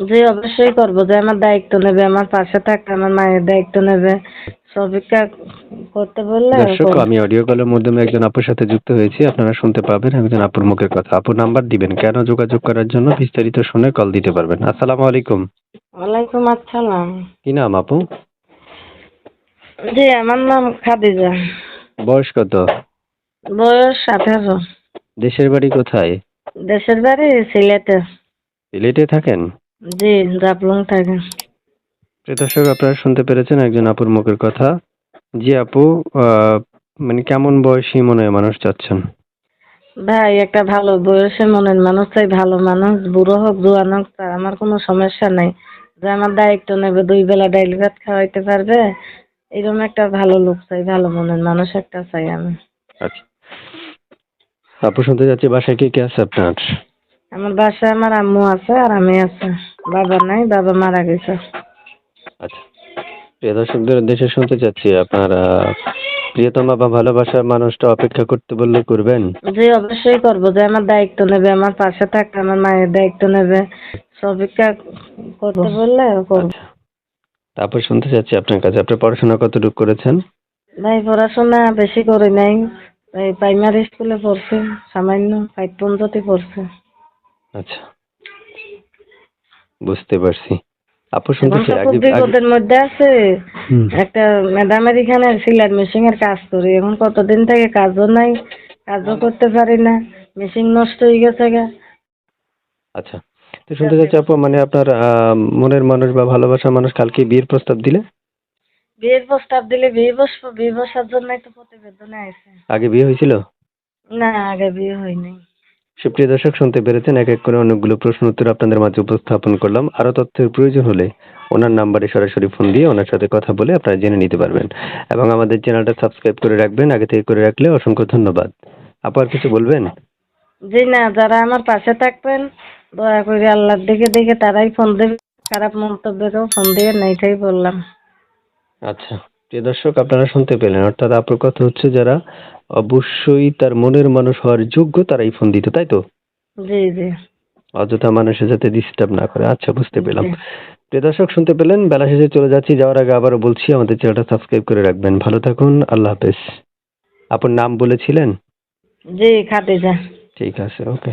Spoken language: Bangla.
জি, অবশ্যই করবো। যে আমার দায়িত্ব নেবে, আমার পাশে থাকবে, আমার মায়ের দায়িত্ব নেবে। সবিকা করতে বললে দর্শক, করবো। আমি অডিও কলের মাধ্যমে একজন আপুর সাথে যুক্ত হয়েছি। আপনারা শুনতে পাবেন একজন আপুর মুখের কথা। আপুর নাম্বার দিবেন কেন যোগাযোগ করার জন্য বিস্তারিত শুনে কল দিতে পারবেন। আসসালামু আলাইকুম। ওয়ালাইকুম আসসালাম। কি নাম আপু? জি, আমার নাম খাদিজা। বয়স কত? বয়স 18। দেশের বাড়ি কোথায়? দেশের বাড়ি সিলেটে। সিলেটে থাকেন? জি, জাফলং থাকে। প্রিয় দর্শক, আপনারা শুনতে পেরেছেন একজন আপুর মুখের কথা। জি আপু, আহ, মানে কেমন বয়সী মনে হয় মানুষ চাচ্ছেন? ভাই, একটা ভালো বয়সে মনের মানুষ চাই, ভালো মানুষ, বুড়ো হোক জোয়ান হোক, তার আমার কোনো সমস্যা নাই। যে আমার দায়িত্ব নেবে, 2 বেলা ডাইল ভাত খাওয়াইতে পারবে, এরকম একটা ভালো লোক চাই, ভালো মনের মানুষ একটা চাই আমি। আচ্ছা আপু, শুনতে যাচ্ছি বাসায় কে কে আছে আপনার? আমার বাসায় আমার আম্মু আছে আর আমি আছে। বাবা নাই, বাবা মারা গেছে। আচ্ছা, প্রিয় দর্শকদের উদ্দেশ্যে শুনতে চাচ্ছি আপনার প্রিয়তমা বা ভালোবাসার মানুষটা অপেক্ষা করতে বললে করবেন? জি, অবশ্যই করবো। যে আমার দায়িত্ব নেবে, আমার পাশে থাকবে, আমার মায়ের দায়িত্ব নেবে। সবিকা করতে বললে করবো। আচ্ছা, তারপর শুনতে চাচ্ছি আপনার কাছে আপনি পড়াশোনা কতটুকু করেছেন? ভাই, পড়াশোনা বেশি করি নাই। এই প্রাইমারি স্কুলে পড়ছি, সামান্য 5 পর্যন্ত পড়ছি। আচ্ছা, বুঝতে পারছি। আপু এখন শুনতেছি তো খুব আগে আগে বিপদের মধ্যে আছে। হুম। একটা ম্যাডামের এখানে সেলাই মেশিন এর কাজ করি, এখন কতদিন থেকে কাজও নাই, কাজও করতে পারি না। মেশিন নষ্ট হয়ে গেছে গা। আচ্ছা, তো শুনতে চাচ্ছি আপু, মানে আপনার মনের মানুষ বা ভালোবাসার মানুষ কালকে বিয়ের প্রস্তাব দিলে? বিয়ের প্রস্তাব দিলে বিয়ে বসার জন্যই তো প্রতিবেদনে আছে। আগে বিয়ে হয়েছিল? না, আগে বিয়ে হয়নি। সুপ্রিয় দর্শক, শুনতে পেরেছেন এক এক করে অনেকগুলো প্রশ্ন উত্তর আপনাদের মাঝে উপস্থাপন করলাম। আরো তথ্যের প্রয়োজন হলে ওনার নাম্বারে সরাসরি ফোন দিয়ে ওনার সাথে কথা বলে আপনারা জেনে নিতে পারবেন। এবং আমাদের চ্যানেলটা সাবস্ক্রাইব করে রাখবেন, আগে থেকে করে রাখলে অসংখ্য ধন্যবাদ। আপু আর কিছু বলবেন? জি না, যারা আমার পাশে থাকবেন, দয়া করে আল্লাহর দিকে দেখে তারাই ফোন দেবে। খারাপ মন্তব্য কেউ ফোন দিয়ে না, এটাই বললাম। আচ্ছা, প্রিয় দর্শক, আপনারা শুনতে পেলেন, অর্থাৎ আপুর কথা হচ্ছে যারা অবশ্যই তার মনের মানুষ হওয়ার যোগ্য তারাই ফোন দিত, তাই তো? জি, জি, অযথা মানুষের যাতে ডিস্টার্ব না করে। আচ্ছা, বুঝতে পেলাম। জি। প্রিয় দর্শক, শুনতে পেলেন, বেলা শেষে চলে যাচ্ছি। যাওয়ার আগে আবারও বলছি আমাদের চ্যানেলটা সাবস্ক্রাইব করে রাখবেন। ভালো থাকুন, আল্লাহ হাফেজ। আপনার নাম বলেছিলেন? জি, খাদিজা। ঠিক আছে, ওকে।